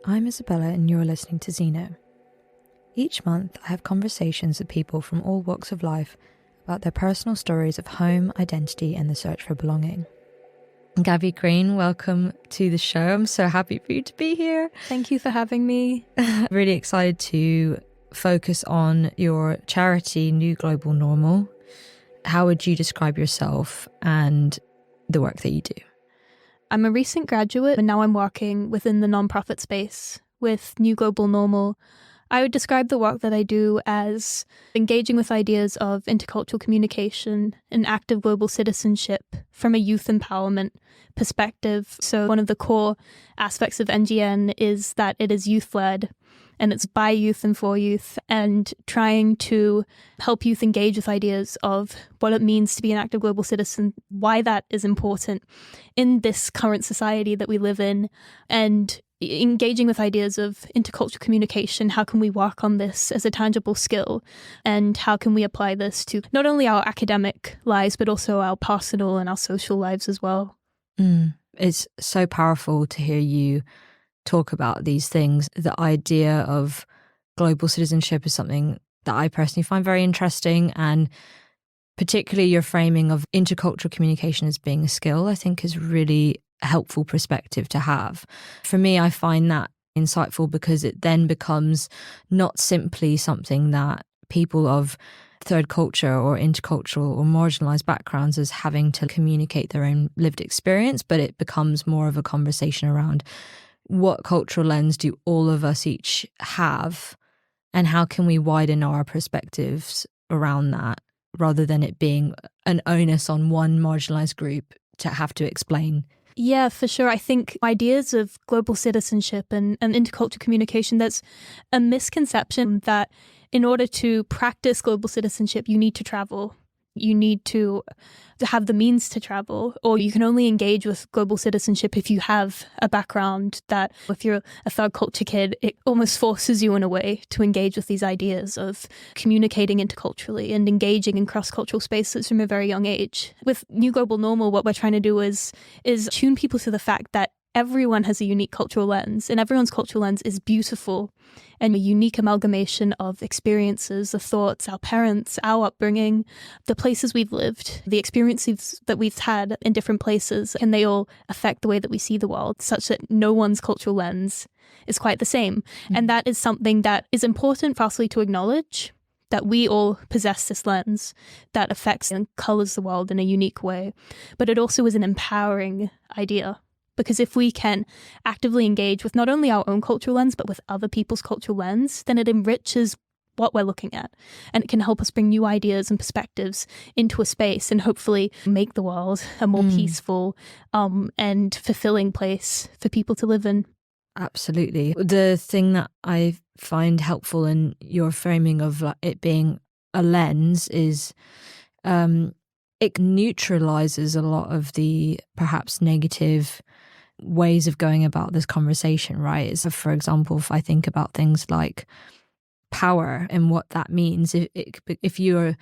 I'm Isabella and you're listening to Zeno. Each month I have conversations with people from all walks of life about their personal stories of home, identity and the search for belonging. Gabby Green, welcome to the show. I'm so happy for you to be here. Thank you for having me. Really excited to focus on your charity, New Global Normal. How would you describe yourself and the work that you do? I'm a recent graduate and now I'm working within the nonprofit space with New Global Normal. I would describe the work that I do as engaging with ideas of intercultural communication and active global citizenship from a youth empowerment perspective. So one of the core aspects of NGN is that it is youth-led and it's by youth and for youth, and trying to help youth engage with ideas of what it means to be an active global citizen, why that is important in this current society that we live in, and engaging with ideas of intercultural communication. How can we work on this as a tangible skill? And how can we apply this to not only our academic lives, but also our personal and our social lives as well? It's so powerful to hear you talk about these things. The idea of global citizenship is something that I personally find very interesting, and particularly your framing of intercultural communication as being a skill, I think is really a helpful perspective to have. For me, I find that insightful because it then becomes not simply something that people of third culture or intercultural or marginalized backgrounds as having to communicate their own lived experience, but it becomes more of a conversation around what cultural lens do all of us each have, and how can we widen our perspectives around that, rather than it being an onus on one marginalized group to have to explain. Yeah, for sure. I think ideas of global citizenship and intercultural communication, there's a misconception that in order to practice global citizenship, you need to travel. You need to have the means to travel, or you can only engage with global citizenship if you have a background that, if you're a third culture kid, it almost forces you in a way to engage with these ideas of communicating interculturally and engaging in cross-cultural spaces from a very young age. With New Global Normal, what we're trying to do is tune people to the fact that everyone has a unique cultural lens, and everyone's cultural lens is beautiful and a unique amalgamation of experiences, the thoughts, our parents, our upbringing, the places we've lived, the experiences that we've had in different places, and they all affect the way that we see the world, such that no one's cultural lens is quite the same. Mm-hmm. And that is something that is important firstly to acknowledge, that we all possess this lens that affects and colours the world in a unique way. But it also is an empowering idea. Because if we can actively engage with not only our own cultural lens, but with other people's cultural lens, then it enriches what we're looking at. And it can help us bring new ideas and perspectives into a space and hopefully make the world a more peaceful and fulfilling place for people to live in. Absolutely. The thing that I find helpful in your framing of it being a lens is it neutralizes a lot of the perhaps negative ways of going about this conversation, right? So for example, if I think about things like power and what that means, if you're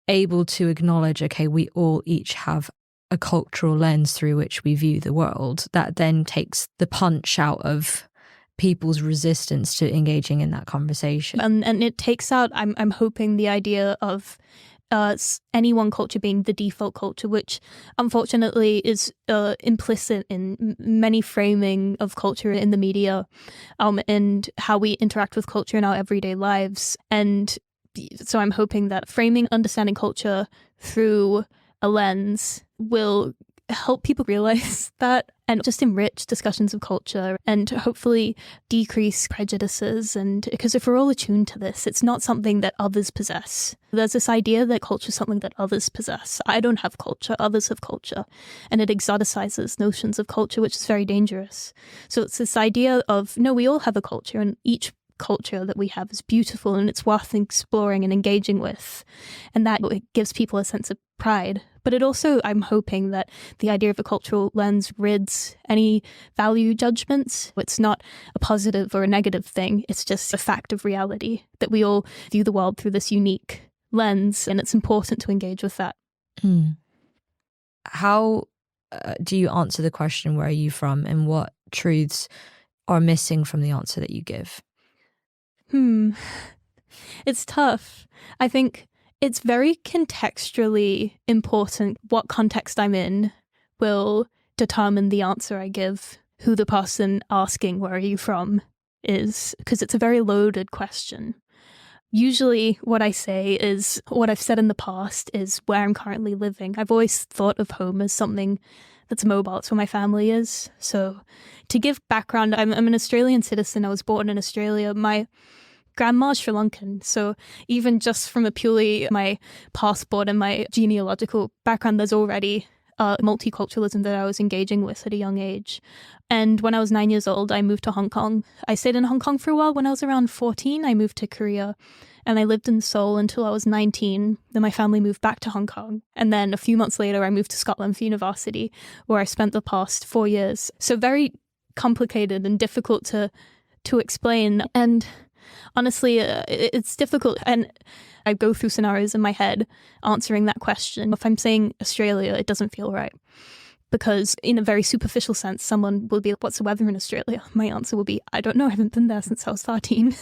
able to acknowledge, okay, we all each have a cultural lens through which we view the world, that then takes the punch out of people's resistance to engaging in that conversation. And it takes out, I'm hoping, the idea of any one culture being the default culture, which unfortunately is implicit in many framing of culture in the media, and how we interact with culture in our everyday lives. And so I'm hoping that framing, understanding culture through a lens will help people realize that, and just enrich discussions of culture and hopefully decrease prejudices. And because if we're all attuned to this, it's not something that others possess. There's this idea that culture is something that others possess. I don't have culture, others have culture. And it exoticizes notions of culture, which is very dangerous. So it's this idea of, no, we all have a culture, and each culture that we have is beautiful and it's worth exploring and engaging with. And that gives people a sense of pride. But it also, I'm hoping that the idea of a cultural lens rids any value judgments. It's not a positive or a negative thing. It's just a fact of reality that we all view the world through this unique lens, and it's important to engage with that. How do you answer the question, where are you from, and what truths are missing from the answer that you give? It's tough. I think it's very contextually important. What context I'm in will determine the answer I give, who the person asking where are you from is, because it's a very loaded question. Usually what I say is, what I've said in the past is where I'm currently living. I've always thought of home as something that's mobile. It's where my family is. So to give background, I'm an Australian citizen. I was born in Australia. My grandma's Sri Lankan. So even just from a purely my passport and my genealogical background, there's already multiculturalism that I was engaging with at a young age. And when I was 9 years old, I moved to Hong Kong. I stayed in Hong Kong for a while. When I was around 14, I moved to Korea and I lived in Seoul until I was 19. Then my family moved back to Hong Kong. And then a few months later, I moved to Scotland for university, where I spent the past 4 years. So very complicated and difficult to explain. And honestly, it's difficult. And I go through scenarios in my head answering that question. If I'm saying Australia, it doesn't feel right. Because in a very superficial sense, someone will be, what's the weather in Australia? My answer will be, I don't know, I haven't been there since I was 13.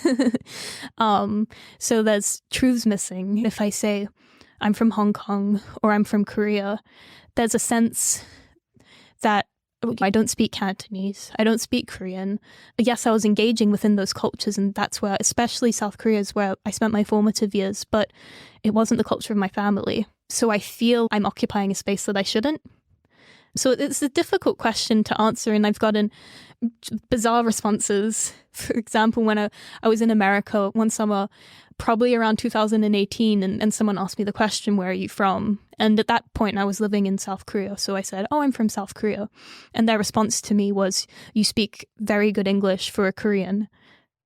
So there's truths missing. If I say I'm from Hong Kong or I'm from Korea, there's a sense that I don't speak Cantonese, I don't speak Korean. Yes, I was engaging within those cultures, and that's where, especially South Korea, is where I spent my formative years, but it wasn't the culture of my family. So I feel I'm occupying a space that I shouldn't. So it's a difficult question to answer, and I've gotten bizarre responses. For example, when I was in America one summer, probably around 2018, and someone asked me the question, where are you from? And at that point, I was living in South Korea. So I said, oh, I'm from South Korea. And their response to me was, you speak very good English for a Korean,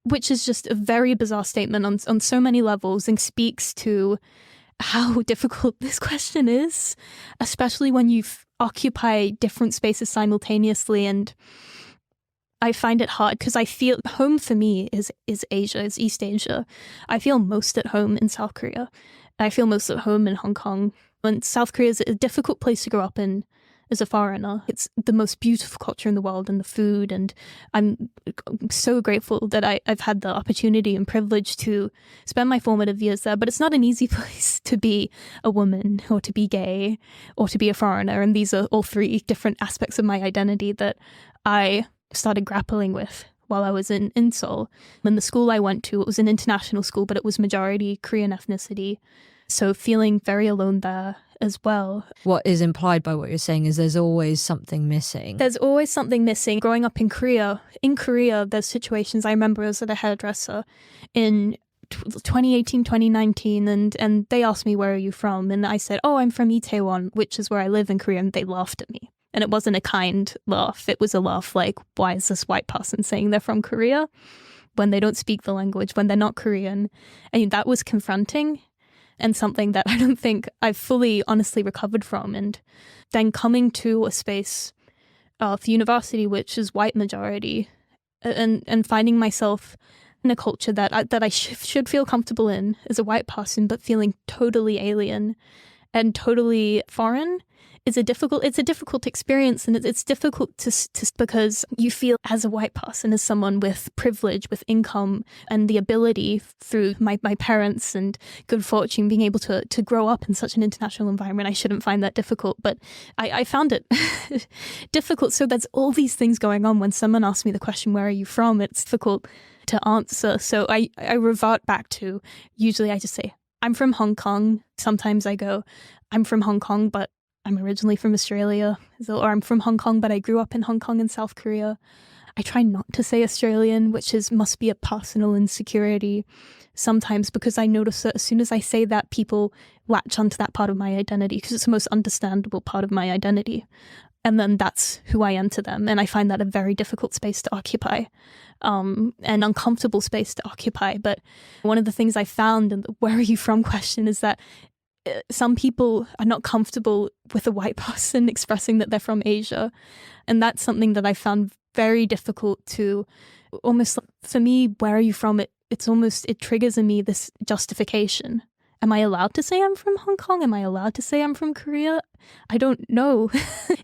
which is just a very bizarre statement on so many levels and speaks to how difficult this question is, especially when you occupy different spaces simultaneously. And I find it hard because I feel home for me is Asia, is East Asia. I feel most at home in South Korea. I feel most at home in Hong Kong. And South Korea is a difficult place to grow up in as a foreigner. It's the most beautiful culture in the world, and the food. And I'm so grateful that I've had the opportunity and privilege to spend my formative years there. But it's not an easy place to be a woman or to be gay or to be a foreigner. And these are all three different aspects of my identity that I started grappling with while I was in Seoul. And the school I went to, it was an international school, but it was majority Korean ethnicity. So feeling very alone there as well. What is implied by what you're saying is there's always something missing. There's always something missing. Growing up in Korea, there's situations. I remember I was at a hairdresser in 2018, 2019, and they asked me, where are you from? And I said, oh, I'm from Itaewon, which is where I live in Korea. And they laughed at me. And it wasn't a kind laugh. It was a laugh like, why is this white person saying they're from Korea when they don't speak the language, when they're not Korean? And that was confronting and something that I don't think I've fully honestly recovered from. And then coming to a space for university, which is white majority, and finding myself in a culture that I should feel comfortable in as a white person, but feeling totally alien and totally foreign it's a difficult experience, and it's difficult to because you feel as a white person, as someone with privilege, with income, and the ability through my parents and good fortune being able to grow up in such an international environment. I shouldn't find that difficult, but I found it difficult. So there's all these things going on. When someone asks me the question, where are you from? It's difficult to answer. So I revert back to, usually I just say, I'm from Hong Kong. Sometimes I go, I'm from Hong Kong, but I'm originally from Australia. Or I'm from Hong Kong, but I grew up in Hong Kong and South Korea. I try not to say Australian, which must be a personal insecurity sometimes, because I notice that as soon as I say that, people latch onto that part of my identity because it's the most understandable part of my identity. And then that's who I am to them. And I find that a very difficult space to occupy, an uncomfortable space to occupy. But one of the things I found in the where are you from question is that some people are not comfortable with a white person expressing that they're from Asia. And that's something that I found very difficult to almost, for me, where are you from? It triggers in me this justification Am I allowed to say I'm from Hong Kong? Am I allowed to say I'm from Korea? I don't know.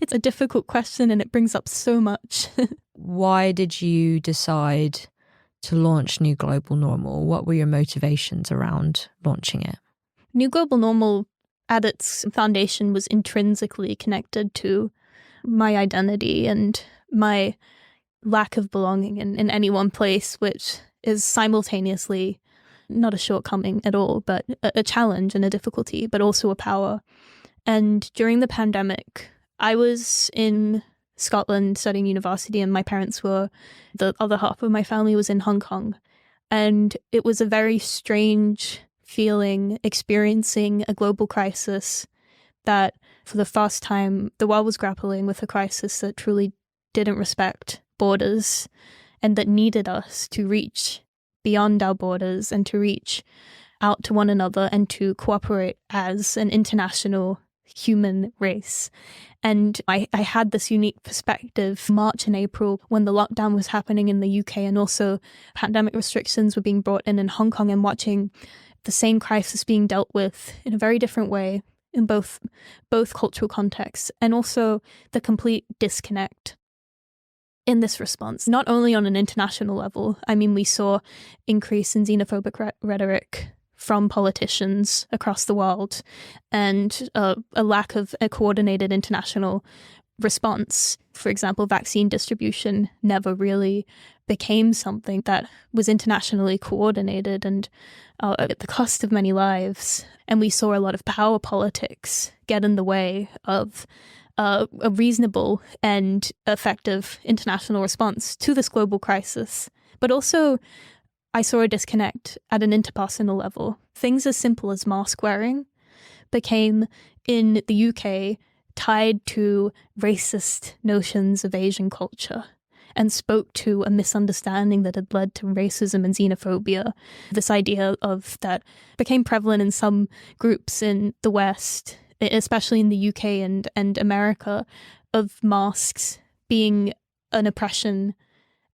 It's a difficult question and it brings up so much. Why did you decide to launch New Global Normal? What were your motivations around launching it? New Global Normal at its foundation was intrinsically connected to my identity and my lack of belonging in any one place, which is simultaneously not a shortcoming at all, but a challenge and a difficulty, but also a power. And during the pandemic, I was in Scotland studying university, and my parents were, the other half of my family was in Hong Kong. And it was a very strange feeling experiencing a global crisis that for the first time, the world was grappling with a crisis that truly didn't respect borders and that needed us to reach beyond our borders and to reach out to one another and to cooperate as an international human race. And I had this unique perspective March and April when the lockdown was happening in the UK and also pandemic restrictions were being brought in Hong Kong, and watching the same crisis being dealt with in a very different way in both cultural contexts, and also the complete disconnect in this response, not only on an international level. I mean, we saw increase in xenophobic rhetoric from politicians across the world and a lack of a coordinated international response. For example, vaccine distribution never really became something that was internationally coordinated, and at the cost of many lives. And we saw a lot of power politics get in the way of a reasonable and effective international response to this global crisis. But also, I saw a disconnect at an interpersonal level. Things as simple as mask wearing became, in the UK, tied to racist notions of Asian culture and spoke to a misunderstanding that had led to racism and xenophobia. This idea of that became prevalent in some groups in the West, especially in the UK and America, of masks being an oppression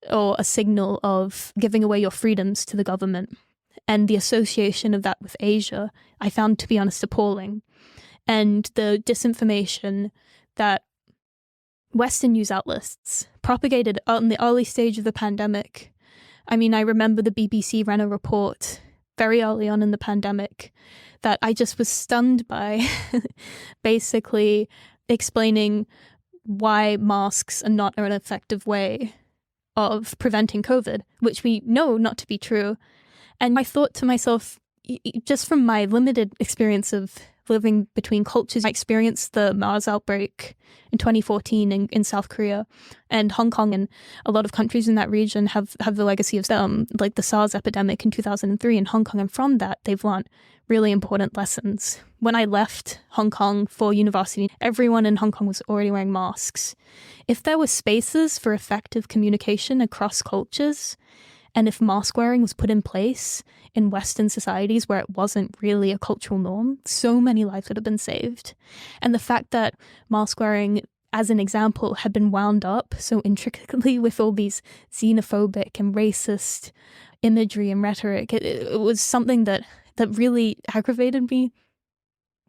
or a signal of giving away your freedoms to the government. And the association of that with Asia, I found, to be honest, appalling. And the disinformation that Western news outlets propagated in the early stage of the pandemic. I mean, I remember the BBC ran a report very early on in the pandemic that I just was stunned by, basically explaining why masks are not an effective way of preventing COVID, which we know not to be true. And I thought to myself, just from my limited experience of living between cultures, I experienced the MERS outbreak in 2014 in South Korea, and Hong Kong and a lot of countries in that region have the legacy of like the SARS epidemic in 2003 in Hong Kong. And from that, they've learned really important lessons. When I left Hong Kong for university, everyone in Hong Kong was already wearing masks. If there were spaces for effective communication across cultures, and if mask wearing was put in place in Western societies where it wasn't really a cultural norm, so many lives would have been saved. And the fact that mask wearing, as an example, had been wound up so intricately with all these xenophobic and racist imagery and rhetoric, it was something that really aggravated me.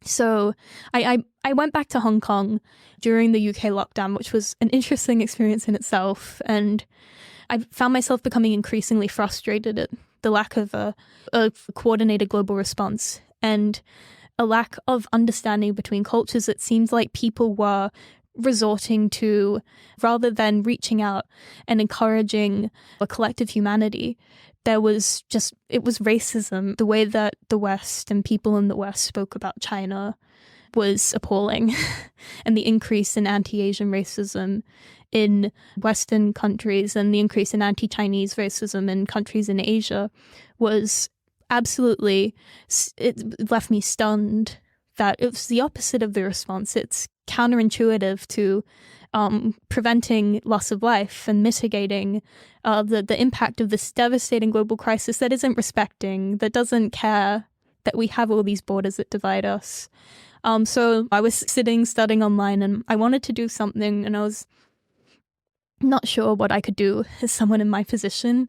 So I went back to Hong Kong during the UK lockdown, which was an interesting experience in itself. And I found myself becoming increasingly frustrated at the lack of a coordinated global response and a lack of understanding between cultures. It seemed like people were resorting to, rather than reaching out and encouraging a collective humanity, it was racism. The way that the West and people in the West spoke about China was appalling. And the increase in anti-Asian racism in Western countries and the increase in anti-Chinese racism in countries in Asia was absolutely, it left me stunned that it was the opposite of the response. It's counterintuitive to preventing loss of life and mitigating the impact of this devastating global crisis that isn't respecting, that doesn't care that we have all these borders that divide us. So I was studying online, and I wanted to do something, and I was not sure what I could do as someone in my position.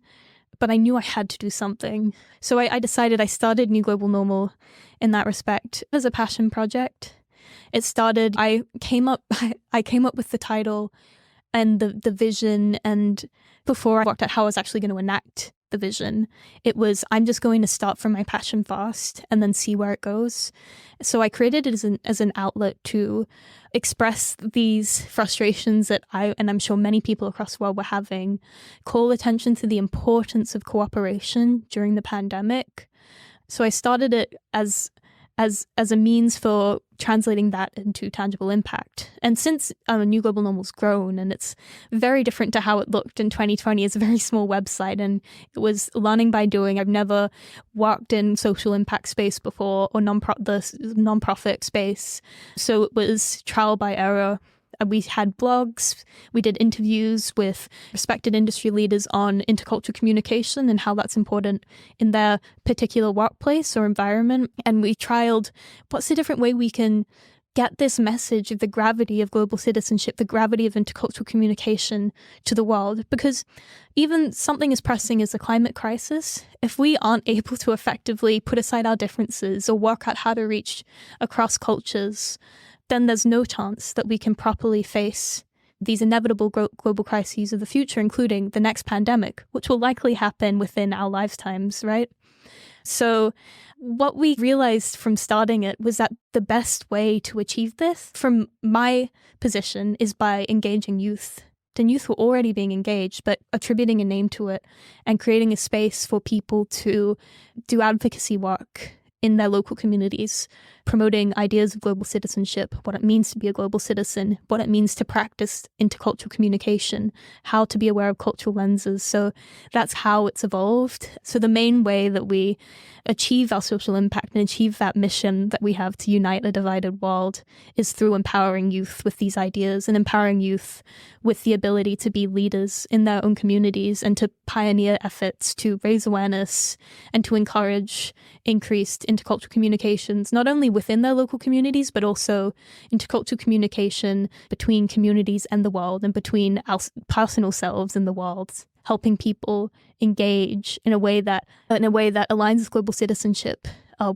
but I knew I had to do something. So I decided, I started New Global Normal in that respect as a passion project. It started, I came up with the title and the vision, and before I worked out how I was actually going to enact the vision, it was, I'm just going to start from my passion first and then see where it goes. So I created it as an outlet to express these frustrations that and I'm sure many people across the world were having, call attention to the importance of cooperation during the pandemic. So I started it as a means for translating that into tangible impact. And since New Global Normal's grown, and it's very different to how it looked in 2020, it's a very small website, and it was learning by doing. I've never worked in social impact space before, or the nonprofit space. So it was trial by error. We had blogs, we did interviews with respected industry leaders on intercultural communication and how that's important in their particular workplace or environment. And we trialed, what's a different way we can get this message of the gravity of global citizenship, the gravity of intercultural communication to the world? Because even something as pressing as the climate crisis, if we aren't able to effectively put aside our differences or work out how to reach across cultures, then there's no chance that we can properly face these inevitable global crises of the future, including the next pandemic, which will likely happen within our lifetimes, right? So what we realized from starting it was that the best way to achieve this, from my position, is by engaging youth. And youth were already being engaged, but attributing a name to it and creating a space for people to do advocacy work in their local communities, promoting ideas of global citizenship, what it means to be a global citizen, what it means to practice intercultural communication, how to be aware of cultural lenses. So that's how it's evolved. So the main way that we achieve our social impact and achieve that mission that we have to unite a divided world is through empowering youth with these ideas and empowering youth with the ability to be leaders in their own communities and to pioneer efforts to raise awareness and to encourage increased intercultural communications, not only within their local communities, but also intercultural communication between communities and the world and between our personal selves and the world, helping people engage in a way that aligns with global citizenship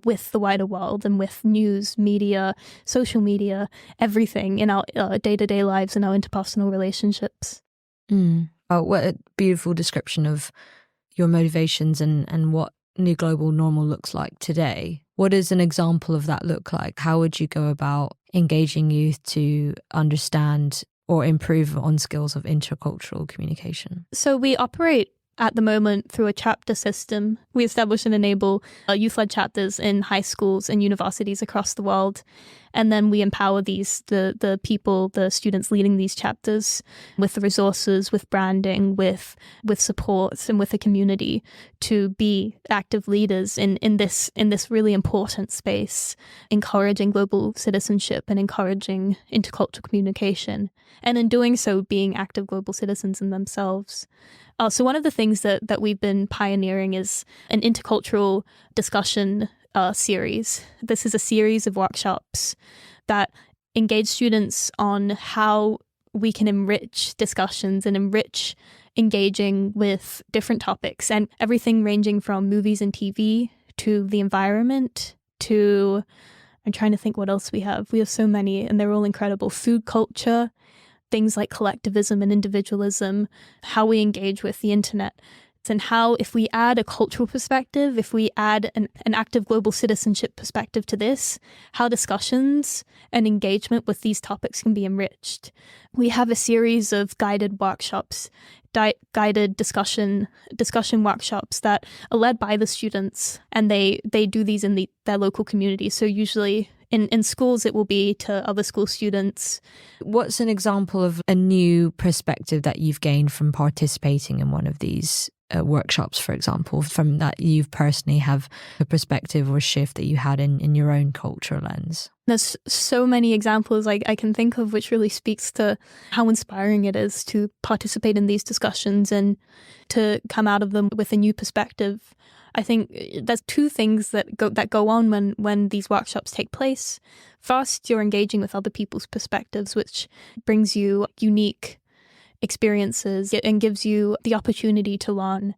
with the wider world and with news, media, social media, everything in our day-to-day lives and our interpersonal relationships. Oh, what a beautiful description of your motivations and what New Global Normal looks like today. What does an example of that look like? How would you go about engaging youth to understand or improve on skills of intercultural communication? So we operate at the moment through a chapter system. We establish and enable youth-led chapters in high schools and universities across the world. And then we empower the students leading these chapters with the resources, with branding, with supports, and with a community to be active leaders in this really important space, encouraging global citizenship and encouraging intercultural communication. And in doing so, being active global citizens in themselves. So one of the things that we've been pioneering is an intercultural discussion series. This is a series of workshops that engage students on how we can enrich discussions and enrich engaging with different topics, and everything ranging from movies and TV to the environment to, I'm trying to think what else we have. We have so many, and they're all incredible. Food culture, things like collectivism and individualism, how we engage with the internet, and how if we add a cultural perspective, if we add an active global citizenship perspective to this, how discussions and engagement with these topics can be enriched. We have a series of guided workshops, guided discussion workshops that are led by the students, and they do these in their local communities. So usually in schools, it will be to other school students. What's an example of a new perspective that you've gained from participating in one of these workshops, for example, from that you personally have a perspective or shift that you had in your own cultural lens? There's so many examples I can think of, which really speaks to how inspiring it is to participate in these discussions and to come out of them with a new perspective. I think there's two things that go on when these workshops take place. First, you're engaging with other people's perspectives, which brings you unique experiences and gives you the opportunity to learn.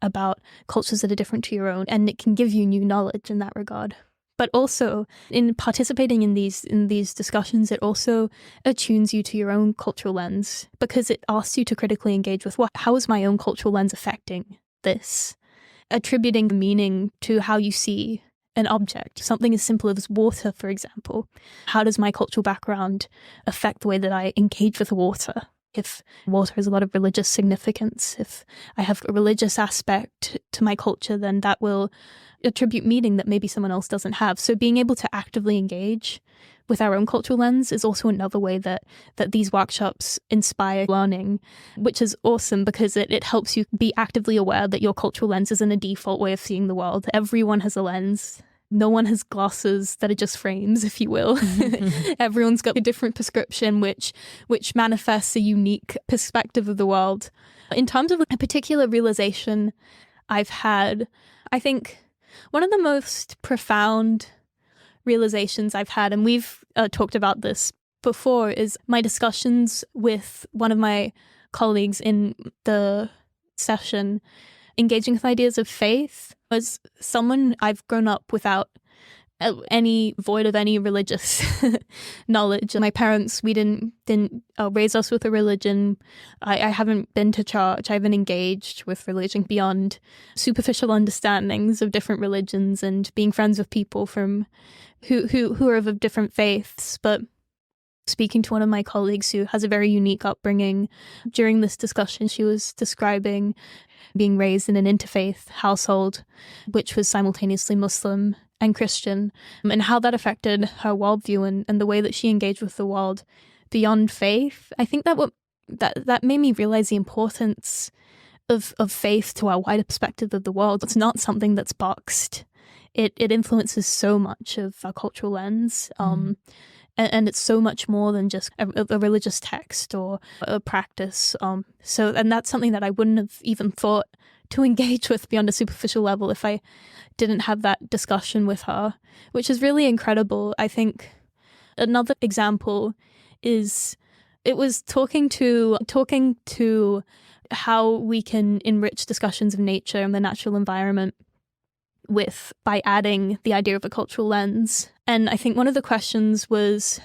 about cultures that are different to your own, and it can give you new knowledge in that regard. But also, in participating in these discussions, it also attunes you to your own cultural lens, because it asks you to critically engage with, how is my own cultural lens affecting this? Attributing meaning to how you see an object, something as simple as water, for example. How does my cultural background affect the way that I engage with water? If water has a lot of religious significance, if I have a religious aspect to my culture, then that will attribute meaning that maybe someone else doesn't have. So being able to actively engage with our own cultural lens is also another way that these workshops inspire learning, which is awesome, because it helps you be actively aware that your cultural lens isn't a default way of seeing the world. Everyone has a lens. No one has glasses that are just frames, if you will. Everyone's got a different prescription, which manifests a unique perspective of the world. In terms of a particular realization I've had, I think one of the most profound realizations I've had, and we've talked about this before, is my discussions with one of my colleagues in the session, engaging with ideas of faith. As someone, I've grown up without any void of any religious knowledge. My parents, we didn't raise us with a religion. I haven't been to church. I haven't engaged with religion beyond superficial understandings of different religions and being friends with people from who are of different faiths. But speaking to one of my colleagues who has a very unique upbringing, during this discussion, she was describing being raised in an interfaith household, which was simultaneously Muslim and Christian, and how that affected her worldview and the way that she engaged with the world beyond faith. I think that made me realize the importance of faith to our wider perspective of the world. It's not something that's boxed. It influences so much of our cultural lens. And it's so much more than just a religious text or a practice. And that's something that I wouldn't have even thought to engage with beyond a superficial level if I didn't have that discussion with her, which is really incredible. I think another example is it was talking to how we can enrich discussions of nature and the natural environment by adding the idea of a cultural lens. And I think one of the questions was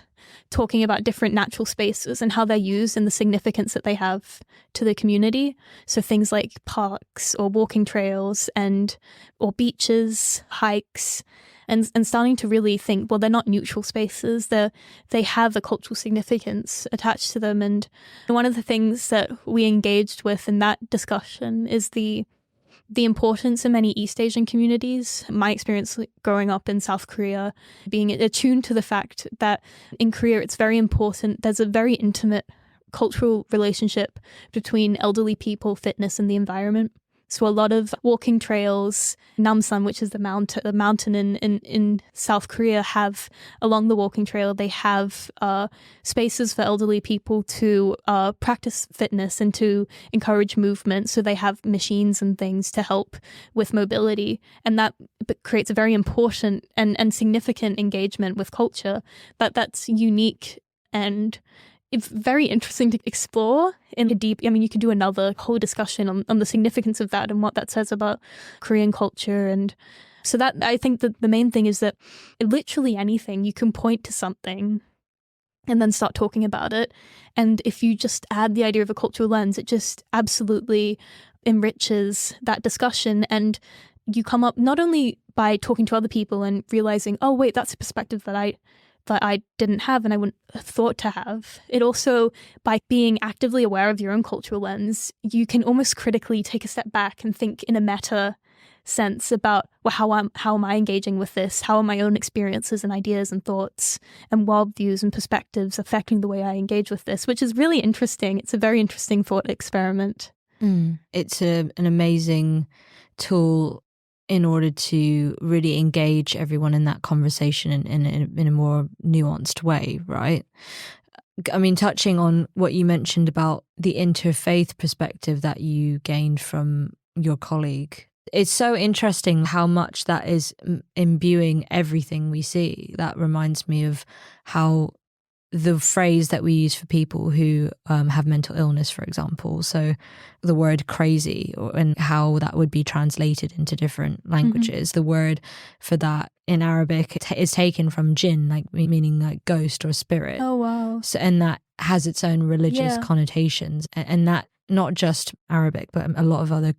talking about different natural spaces and how they're used and the significance that they have to the community. So things like parks or walking trails or beaches, hikes, and starting to really think, well, they're not neutral spaces. They have a cultural significance attached to them. And one of the things that we engaged with in that discussion is the importance in many East Asian communities. My experience growing up in South Korea, being attuned to the fact that in Korea it's very important. There's a very intimate cultural relationship between elderly people, fitness, and the environment. So a lot of walking trails, Namsan, which is the mountain in South Korea, have along the walking trail, they have spaces for elderly people to practice fitness and to encourage movement. So they have machines and things to help with mobility. And that creates a very important and significant engagement with culture that's unique and it's very interesting to explore in a deep. I mean, you could do another whole discussion on the significance of that and what that says about Korean culture. And so that I think that the main thing is that literally anything, you can point to something and then start talking about it. And if you just add the idea of a cultural lens, it just absolutely enriches that discussion. And you come up not only by talking to other people and realizing, oh, wait, that's a perspective that I didn't have and I wouldn't have thought to have. It also, by being actively aware of your own cultural lens, you can almost critically take a step back and think in a meta sense about, well, how am I engaging with this? How are my own experiences and ideas and thoughts and worldviews and perspectives affecting the way I engage with this, which is really interesting. It's a very interesting thought experiment. It's an amazing tool in order to really engage everyone in that conversation in a more nuanced way, right? I mean, touching on what you mentioned about the interfaith perspective that you gained from your colleague, it's so interesting how much that is imbuing everything we see. That reminds me of how the phrase that we use for people who have mental illness, for example. So the word crazy, and how that would be translated into different languages. The word for that in Arabic is taken from jinn, like meaning like ghost or spirit. Oh, wow. So, and that has its own religious connotations. And that not just Arabic, but a lot of other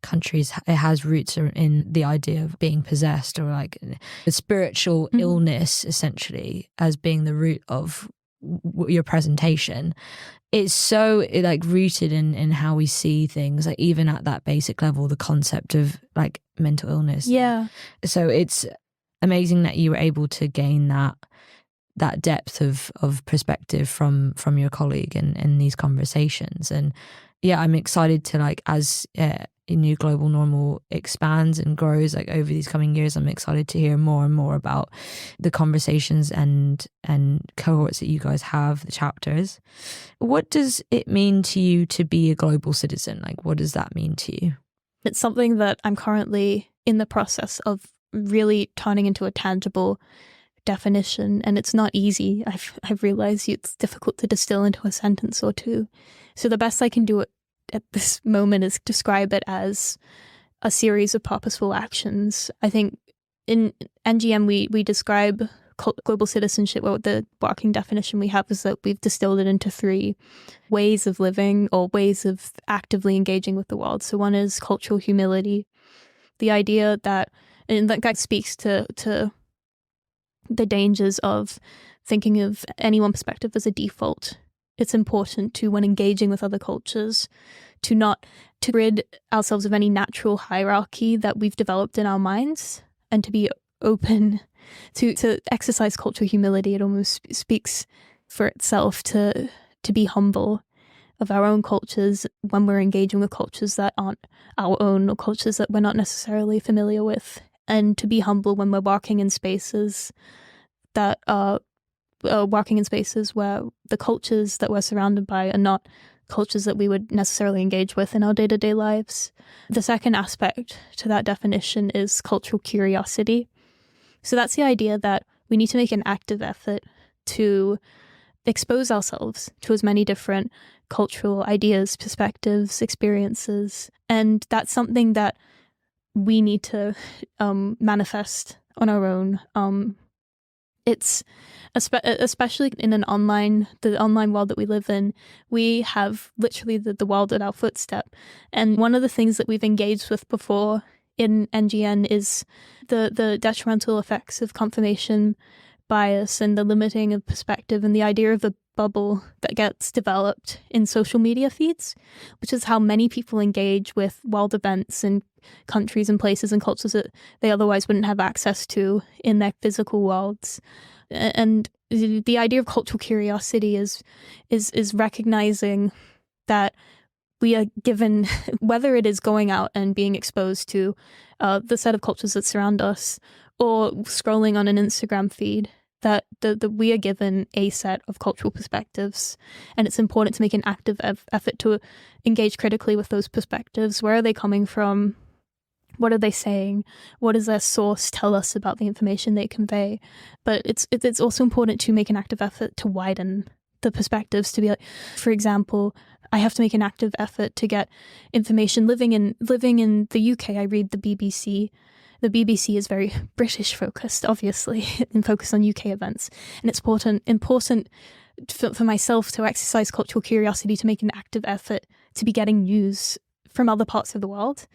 countries, it has roots in the idea of being possessed, or like the spiritual illness, essentially, as being the root of your presentation. It's so like rooted in how we see things, like even at that basic level, the concept of like mental illness. Yeah. So it's amazing that you were able to gain that depth of perspective from your colleague in these conversations. And yeah, I'm excited to, like, as New Global Normal expands and grows, like over these coming years, I'm excited to hear more and more about the conversations and cohorts that you guys have, the chapters. What does it mean to you to be a global citizen? Like, what does that mean to you? It's something that I'm currently in the process of really turning into a tangible definition, and it's not easy. I've realized it's difficult to distill into a sentence or two. So the best I can do at this moment is describe it as a series of purposeful actions. I think in NGM we describe global citizenship, or the working definition we have is that we've distilled it into 3 ways of living, or ways of actively engaging with the world. So one is cultural humility, the idea that, and that speaks to the dangers of thinking of any one perspective as a default. It's important to, when engaging with other cultures, to rid ourselves of any natural hierarchy that we've developed in our minds, and to be open to exercise cultural humility. It almost speaks for itself to be humble of our own cultures when we're engaging with cultures that aren't our own, or cultures that we're not necessarily familiar with, and to be humble when we're working in spaces that are working in spaces where the cultures that we're surrounded by are not cultures that we would necessarily engage with in our day-to-day lives. The second aspect to that definition is cultural curiosity. So that's the idea that we need to make an active effort to expose ourselves to as many different cultural ideas, perspectives, experiences. And that's something that we need to manifest on our own. It's especially in the online world that we live in, we have literally the world at our footstep. And one of the things that we've engaged with before in NGN is the detrimental effects of confirmation bias and the limiting of perspective, and the idea of a bubble that gets developed in social media feeds, which is how many people engage with world events and countries and places and cultures that they otherwise wouldn't have access to in their physical worlds. And the idea of cultural curiosity is recognizing that we are given, whether it is going out and being exposed to the set of cultures that surround us, or scrolling on an Instagram feed, that we are given a set of cultural perspectives, and it's important to make an active effort to engage critically with those perspectives. Where are they coming from? What are they saying? What does their source tell us about the information they convey? But it's also important to make an active effort to widen the perspectives, to be like, for example, I have to make an active effort to get information. Living in the UK, I read the BBC. The BBC is very British focused, obviously, and focused on UK events. And it's important for myself to exercise cultural curiosity, to make an active effort to be getting news from other parts of the world,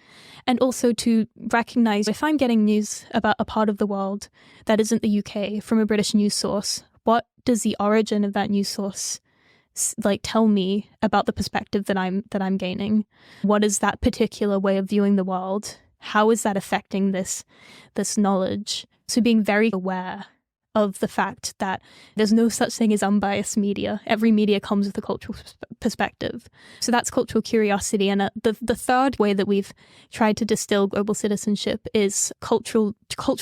and also to recognize if I'm getting news about a part of the world that isn't the UK from a British news source, what does the origin of that news source tell me about the perspective that I'm gaining? What is that particular way of viewing the world? How is that affecting this knowledge? So being very aware of the fact that there's no such thing as unbiased media. Every media comes with a cultural perspective. So that's cultural curiosity. And the third way that we've tried to distill global citizenship is cultural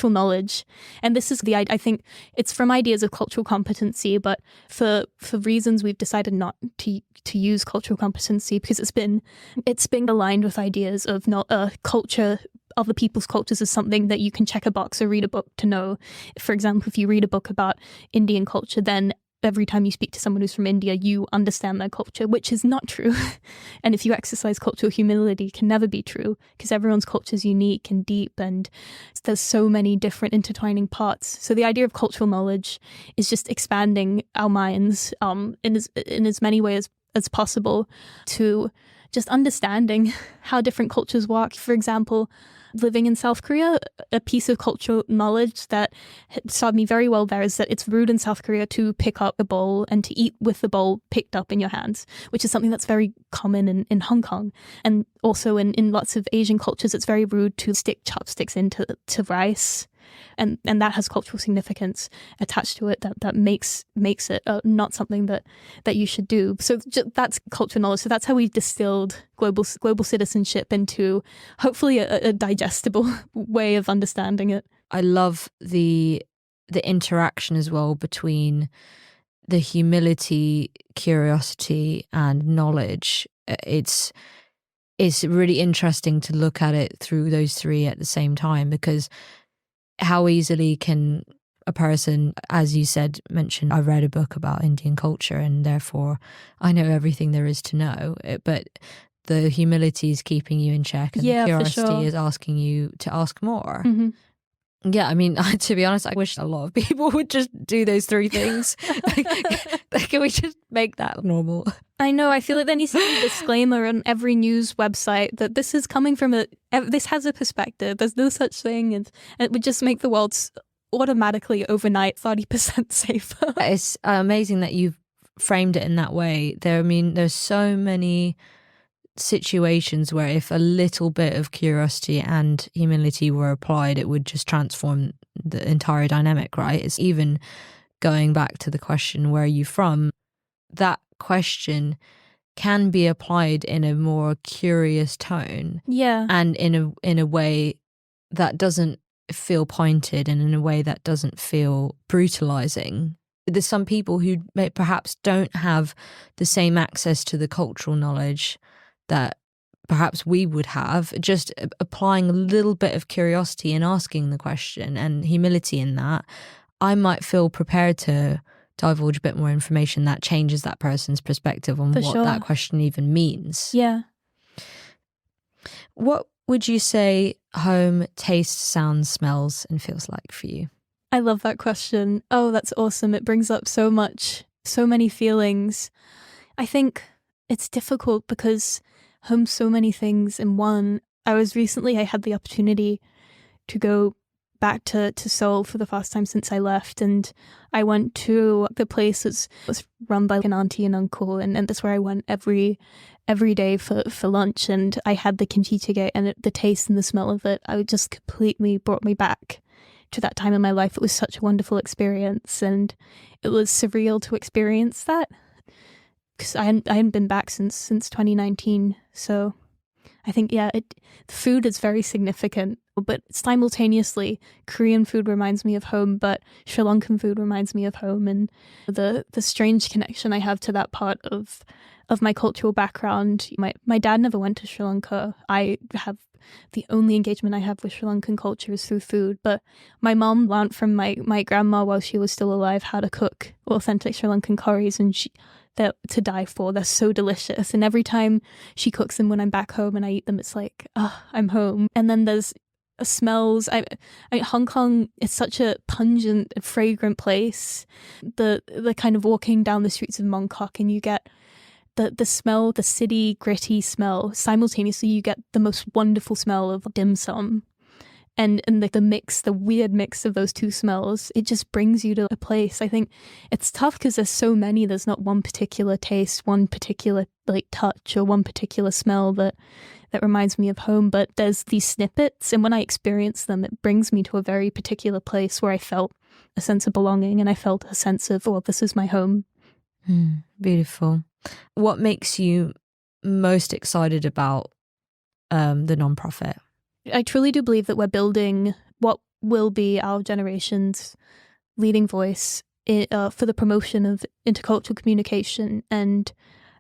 knowledge. And this is I think it's from ideas of cultural competency, but for reasons we've decided not to use cultural competency, because it's been aligned with ideas of not culture. Other people's cultures is something that you can check a box or read a book to know. For example, if you read a book about Indian culture, then every time you speak to someone who's from India, you understand their culture, which is not true. And if you exercise cultural humility, it can never be true, because everyone's culture is unique and deep, and there's so many different intertwining parts. So the idea of cultural knowledge is just expanding our minds in as many ways as possible to just understanding how different cultures work. For example, living in South Korea, a piece of cultural knowledge that served me very well there is that it's rude in South Korea to pick up a bowl and to eat with the bowl picked up in your hands, which is something that's very common in Hong Kong. And also in lots of Asian cultures, it's very rude to stick chopsticks into rice. And that has cultural significance attached to it that makes it not something that you should do. So that's cultural knowledge. So that's how we've distilled global citizenship into hopefully a digestible way of understanding it. I love the interaction as well between the humility, curiosity, and knowledge. It's really interesting to look at it through those three at the same time, because how easily can a person, as you said, mention, I read a book about Indian culture and therefore I know everything there is to know. But the humility is keeping you in check, and the curiosity is asking you to ask more. Mm-hmm. Yeah, I mean, to be honest, I wish a lot of people would just do those three things. Can we just make that normal? I know. I feel like there needs to be a disclaimer on every news website that this is coming from this has a perspective. There's no such thing. And it would just make the world automatically overnight 30% safer. It's amazing that you've framed it in that way. There's so many situations where if a little bit of curiosity and humility were applied, it would just transform the entire dynamic, right? It's even going back to the question, where are you from? That question can be applied in a more curious tone. Yeah. And in a way that doesn't feel pointed, and in a way that doesn't feel brutalizing. There's some people who perhaps don't have the same access to the cultural knowledge that perhaps we would have. Just applying a little bit of curiosity and asking the question and humility in that, I might feel prepared to divulge a bit more information that changes that person's perspective on what that question even means. Yeah. What would you say home tastes, sounds, smells, and feels like for you? I love that question. Oh, that's awesome. It brings up so many feelings. I think it's difficult because home's so many things in one. I had the opportunity to go back to Seoul for the first time since I left, and I went to the place that was run by an auntie and uncle, and that's where I went every day for lunch, and I had the kimchi jjigae, and the taste and the smell of it, I just completely brought me back to that time in my life. It was such a wonderful experience, and it was surreal to experience that, because I hadn't been back since 2019. So I think, the food is very significant, but simultaneously Korean food reminds me of home, but Sri Lankan food reminds me of home, and the strange connection I have to that part of my cultural background. My dad never went to Sri Lanka. The only engagement I have with Sri Lankan culture is through food, but my mom learned from my grandma while she was still alive how to cook authentic Sri Lankan curries, and they're to die for. They're so delicious, and every time she cooks them when I'm back home and I eat them, it's like, I'm home. And then there's smells. Hong Kong is such a pungent, fragrant place. The kind of walking down the streets of Mongkok, and you get the smell, the city gritty smell. Simultaneously, you get the most wonderful smell of dim sum. And the weird mix of those two smells, it just brings you to a place. I think it's tough because there's so many. There's not one particular taste, one particular touch, or one particular smell that reminds me of home. But there's these snippets, and when I experience them, it brings me to a very particular place where I felt a sense of belonging, and I felt a sense of, this is my home. Beautiful. What makes you most excited about the nonprofit? I truly do believe that we're building what will be our generation's leading voice for the promotion of intercultural communication and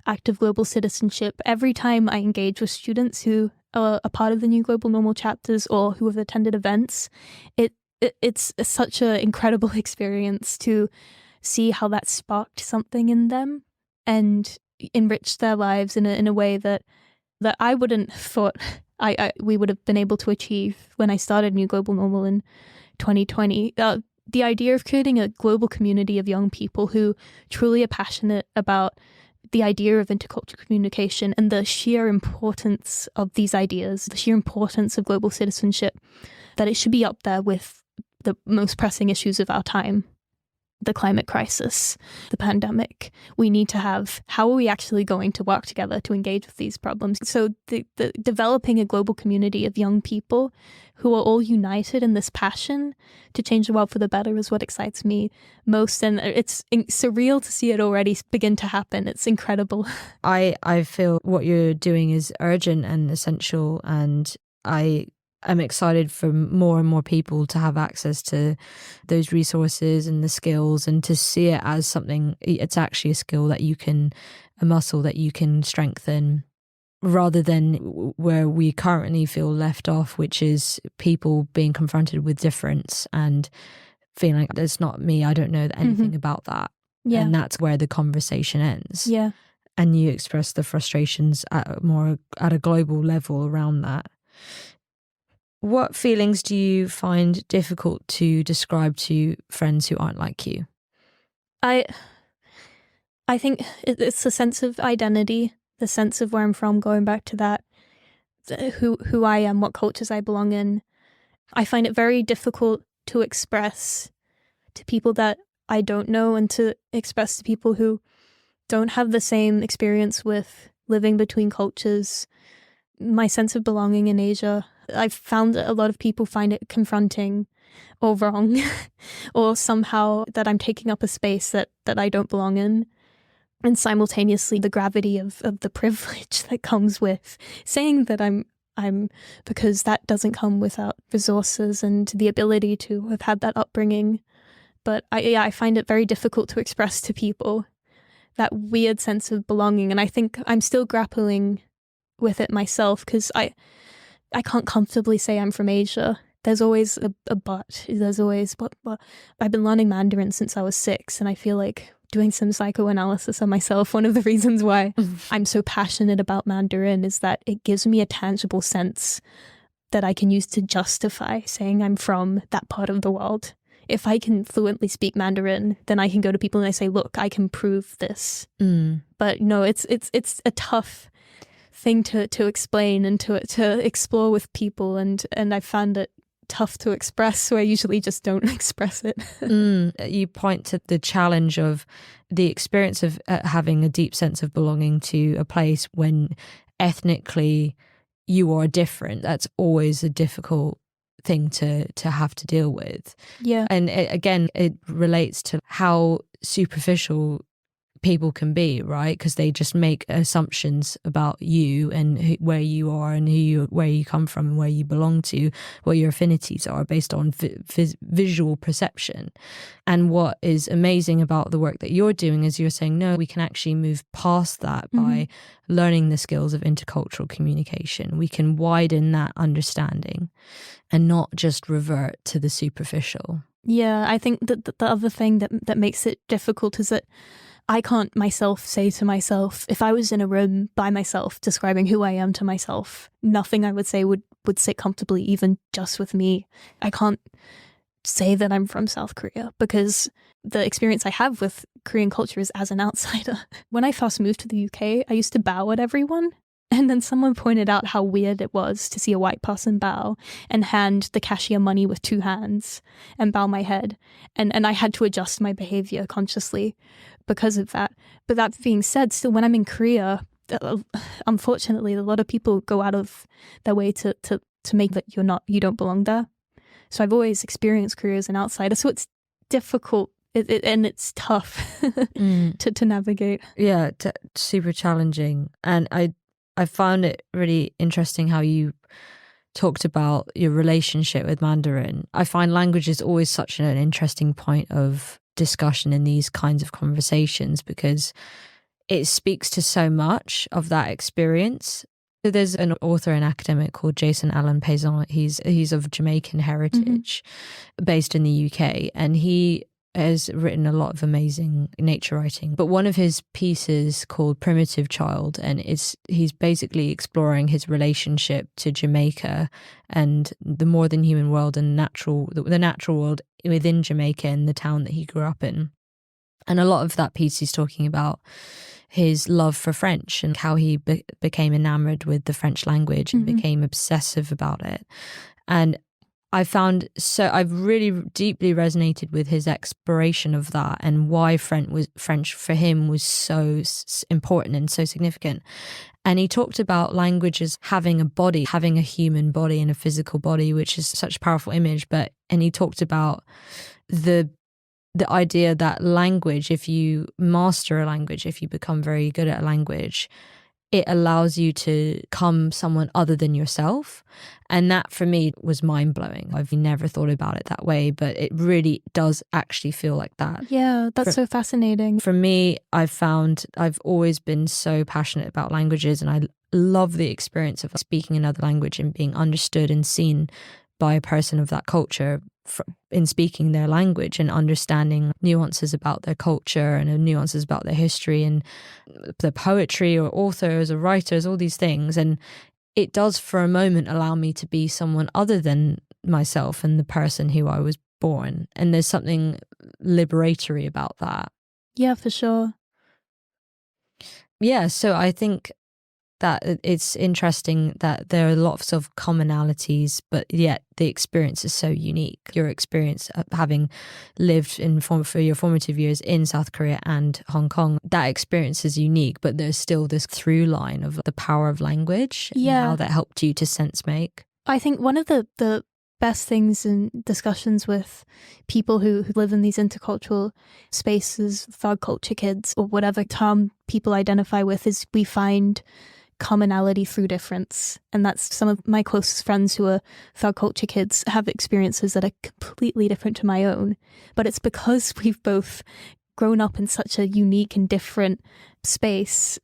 active global citizenship. Every time I engage with students who are a part of the New Global Normal chapters or who have attended events, it's such an incredible experience to see how that sparked something in them and enriched their lives in a way that I wouldn't have thought we would have been able to achieve when I started New Global Normal in 2020. The idea of creating a global community of young people who truly are passionate about the idea of intercultural communication and the sheer importance of these ideas, the sheer importance of global citizenship, that it should be up there with the most pressing issues of our time. The climate crisis, the pandemic. We need to have, how are we actually going to work together to engage with these problems? So the developing a global community of young people who are all united in this passion to change the world for the better is what excites me most. And it's surreal to see it already begin to happen. It's incredible. I feel what you're doing is urgent and essential, and I'm excited for more and more people to have access to those resources and the skills, and to see it as something, it's actually a skill that you can, a muscle that you can strengthen, rather than where we currently feel left off, which is people being confronted with difference and feeling like, that's not me, I don't know anything about that. Yeah. And that's where the conversation ends. Yeah. And you express the frustrations at a global level around that. What feelings do you find difficult to describe to friends who aren't like you? I think it's the sense of identity, the sense of where I'm from, going back to that, who I am, what cultures I belong in. I find it very difficult to express to people that I don't know, and to express to people who don't have the same experience with living between cultures. My sense of belonging in Asia, I've found that a lot of people find it confronting or wrong, or somehow that I'm taking up a space that I don't belong in. And simultaneously, the gravity of the privilege that comes with saying that I'm because that doesn't come without resources and the ability to have had that upbringing. But I find it very difficult to express to people that weird sense of belonging. And I think I'm still grappling with it myself, because I can't comfortably say I'm from Asia. There's always a but. There's always, but I've been learning Mandarin since I was 6, and I feel like doing some psychoanalysis on myself, one of the reasons why I'm so passionate about Mandarin is that it gives me a tangible sense that I can use to justify saying I'm from that part of the world. If I can fluently speak Mandarin, then I can go to people and I say, look, I can prove this. But no, it's a tough thing to explain and to explore with people, and I found it tough to express, so I usually just don't express it. You point to the challenge of the experience of having a deep sense of belonging to a place when ethnically you are different. That's always a difficult thing to have to deal with. Yeah. And it relates to how superficial people can be, right? Because they just make assumptions about you and where you are and where you come from and where you belong to, what your affinities are, based on visual perception. And what is amazing about the work that you're doing is you're saying, no, we can actually move past that by learning the skills of intercultural communication. We can widen that understanding and not just revert to the superficial. Yeah, I think that the other thing that makes it difficult is that I can't myself say to myself, if I was in a room by myself describing who I am to myself, nothing I would say would sit comfortably, even just with me. I can't say that I'm from South Korea, because the experience I have with Korean culture is as an outsider. When I first moved to the UK, I used to bow at everyone. And then someone pointed out how weird it was to see a white person bow and hand the cashier money with 2 hands and bow my head. And I had to adjust my behavior consciously because of that. But that being said, still when I'm in Korea, unfortunately, a lot of people go out of their way to make that you don't belong there. So I've always experienced Korea as an outsider. So it's difficult and it's tough to navigate. Yeah, super challenging. And I found it really interesting how you talked about your relationship with Mandarin. I find language is always such an interesting point of discussion in these kinds of conversations, because it speaks to so much of that experience. So there's an author and academic called Jason Allen Payson. He's of Jamaican heritage, based in the UK, and he has written a lot of amazing nature writing, but one of his pieces called Primitive Child, and he's basically exploring his relationship to Jamaica and the more than human world and the natural world within Jamaica and the town that he grew up in. And a lot of that piece he's talking about his love for French and how he became enamored with the French language and became obsessive about it. And I've really deeply resonated with his exploration of that and why French for him was so important and so significant. And he talked about language as having a body, having a human body and a physical body, which is such a powerful image. And he talked about the idea that language, if you master a language, if you become very good at a language, it allows you to become someone other than yourself. And that for me was mind-blowing. I've never thought about it that way, but it really does actually feel like that. Yeah, that's so fascinating. For me, I've always been so passionate about languages, and I love the experience of speaking another language and being understood and seen by a person of that culture in speaking their language and understanding nuances about their culture and nuances about their history and the poetry or authors or writers, all these things. And it does for a moment allow me to be someone other than myself and the person who I was born. And there's something liberatory about that. Yeah, for sure. Yeah, so I think that it's interesting that there are lots of commonalities, but yet the experience is so unique. Your experience of having lived for your formative years in South Korea and Hong Kong, that experience is unique, but there's still this through line of the power of language and how that helped you to sense make. I think one of the best things in discussions with people who live in these intercultural spaces, third culture kids, or whatever term people identify with, is we find commonality through difference. And that's some of my closest friends who are third culture kids have experiences that are completely different to my own. But it's because we've both grown up in such a unique and different space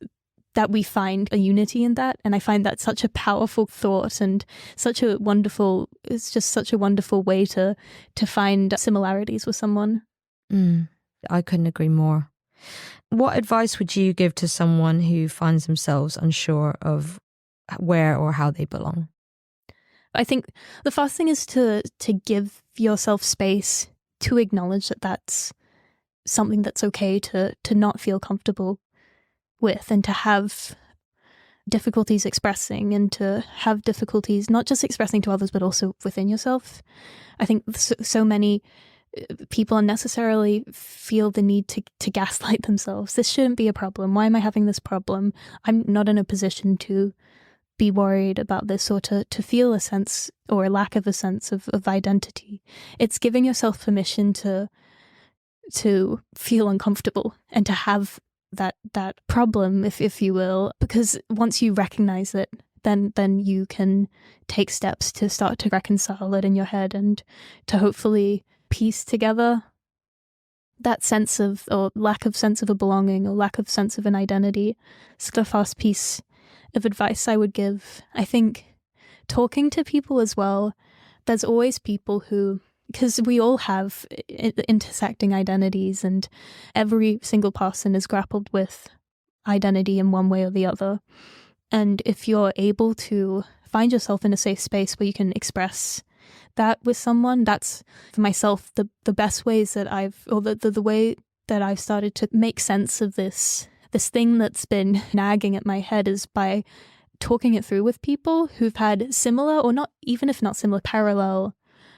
that we find a unity in that. And I find that such a powerful thought and it's just such a wonderful way to find similarities with someone. I couldn't agree more. What advice would you give to someone who finds themselves unsure of where or how they belong? I think the first thing is to give yourself space to acknowledge that that's something that's okay to not feel comfortable with, and to have difficulties expressing, and to have difficulties not just expressing to others but also within yourself. I think so many people unnecessarily feel the need to gaslight themselves. This shouldn't be a problem. Why am I having this problem? I'm not in a position to be worried about this, or to feel a sense or a lack of a sense of identity. It's giving yourself permission to feel uncomfortable and to have that problem, if you will, because once you recognize it, then you can take steps to start to reconcile it in your head and to hopefully piece together that sense of, or lack of sense of a belonging, or lack of sense of an identity. So the first piece of advice I would give, I think, talking to people as well. There's always people who, because we all have intersecting identities, and every single person is grappled with identity in one way or the other. And if you're able to find yourself in a safe space where you can express that with someone, that's, for myself, the best ways that the way that I've started to make sense of this thing that's been nagging at my head is by talking it through with people who've had similar, or not, even if not similar, parallel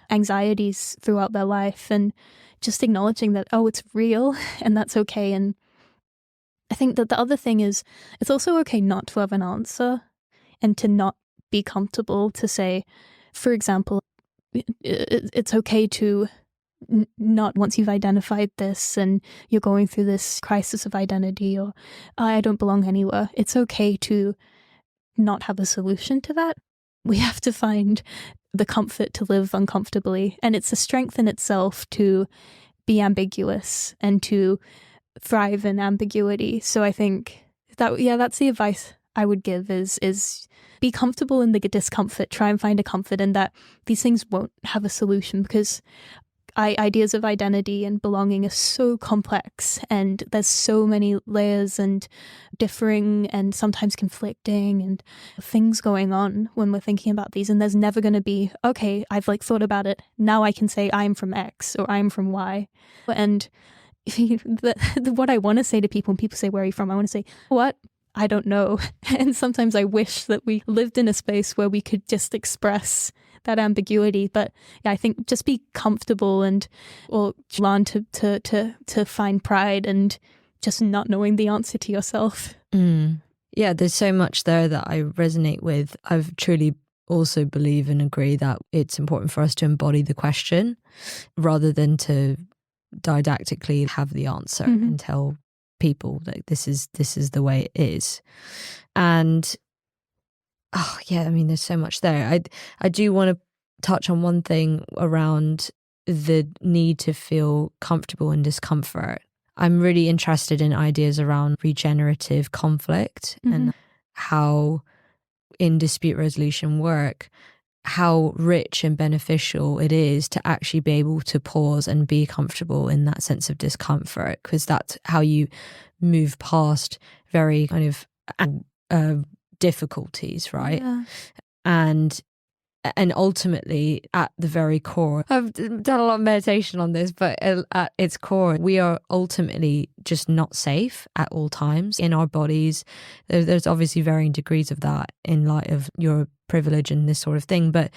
anxieties throughout their life, and just acknowledging that, oh, it's real and that's okay. And I think that the other thing is, it's also okay not to have an answer and to not be comfortable to say, for example, it's okay to not, once you've identified this and you're going through this crisis of identity, or I don't belong anywhere, it's okay to not have a solution to that. We have to find the comfort to live uncomfortably. And it's a strength in itself to be ambiguous and to thrive in ambiguity. So I think that's the advice I would give is be comfortable in the discomfort. Try and find a comfort in that these things won't have a solution, because ideas of identity and belonging are so complex, and there's so many layers and differing and sometimes conflicting and things going on when we're thinking about these. And there's never going to be, okay, I've like thought about it, now I can say I'm from X or I'm from Y. And what I want to say to people when people say, where are you from? I want to say, what? I don't know. And sometimes I wish that we lived in a space where we could just express that ambiguity. But yeah, I think just be comfortable or learn to find pride and just not knowing the answer to yourself. Yeah, there's so much there that I resonate with. I truly also believe and agree that it's important for us to embody the question rather than to didactically have the answer and tell people that this is the way it is. And I mean, there's so much there. I do want to touch on one thing around the need to feel comfortable in discomfort. I'm really interested in ideas around regenerative conflict and how in dispute resolution work, how rich and beneficial it is to actually be able to pause and be comfortable in that sense of discomfort, because that's how you move past very kind of difficulties, right? Yeah. And ultimately, at the very core, I've done a lot of meditation on this, but at its core, we are ultimately just not safe at all times in our bodies. There's obviously varying degrees of that in light of your privilege and this sort of thing, but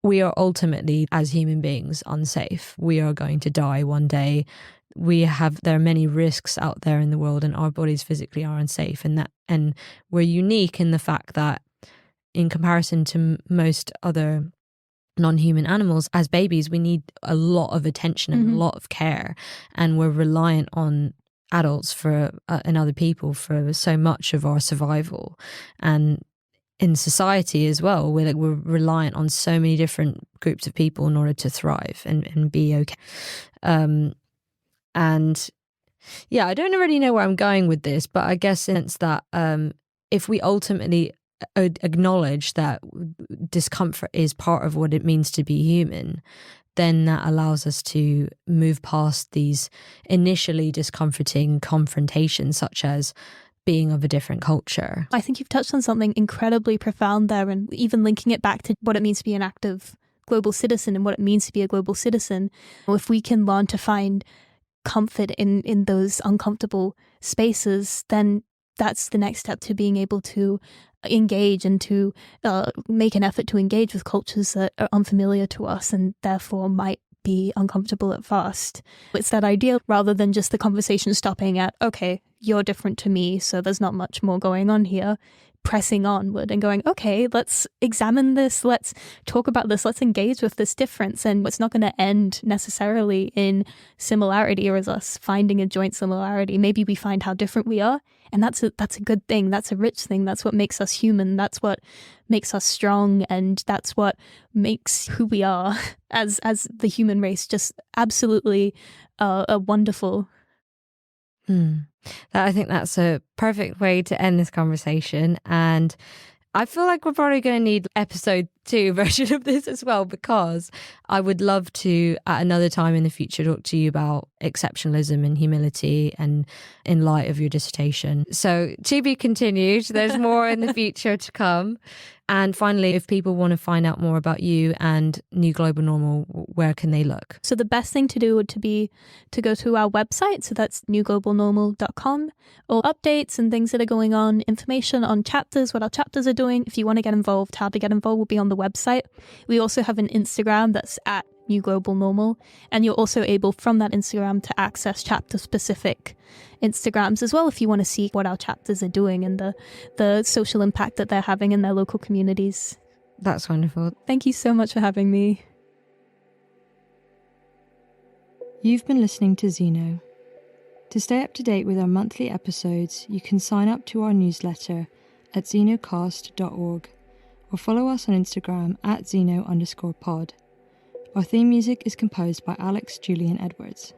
we are ultimately, as human beings, unsafe. We are going to die one day. There are many risks out there in the world, and our bodies physically are unsafe. And we're unique in the fact that, in comparison to most other non-human animals, as babies, we need a lot of attention and a lot of care, and we're reliant on adults and other people for so much of our survival. And in society as well, we're reliant on so many different groups of people in order to thrive and be okay. And yeah, I don't really know where I'm going with this, but I guess since that if we ultimately acknowledge that discomfort is part of what it means to be human, then that allows us to move past these initially discomforting confrontations, such as being of a different culture. I think you've touched on something incredibly profound there, and even linking it back to what it means to be an active global citizen and what it means to be a global citizen. If we can learn to find comfort in those uncomfortable spaces, then that's the next step to being able to engage and to make an effort to engage with cultures that are unfamiliar to us and therefore might be uncomfortable at first. It's that idea, rather than just the conversation stopping at, okay, you're different to me, so there's not much more going on here, pressing onward and going, okay, let's examine this, let's talk about this, let's engage with this difference. And it's not going to end necessarily in similarity or as us finding a joint similarity. Maybe we find how different we are, and that's a good thing. That's a rich thing. That's what makes us human. That's what makes us strong, and that's what makes who we are as the human race just absolutely wonderful. I think that's a perfect way to end this conversation, and I feel like we're probably going to need episode 2 version of this as well, because I would love to, at another time in the future, talk to you about exceptionalism and humility, and in light of your dissertation. So to be continued. There's more in the future to come. And finally, if people want to find out more about you and New Global Normal, where can they look? So the best thing to do would be to go to our website. So that's newglobalnormal.com. All updates and things that are going on, information on chapters, what our chapters are doing. If you want to get involved, how to get involved will be on the website. We also have an Instagram that's at New Global Normal. And you're also able from that Instagram to access chapter specific Instagrams as well, if you want to see what our chapters are doing and the social impact that they're having in their local communities. That's wonderful. Thank you so much for having me. You've been listening to Zeno. To stay up to date with our monthly episodes, you can sign up to our newsletter at zenocast.org or follow us on Instagram at @Zeno_pod. Our theme music is composed by Alex Julian Edwards.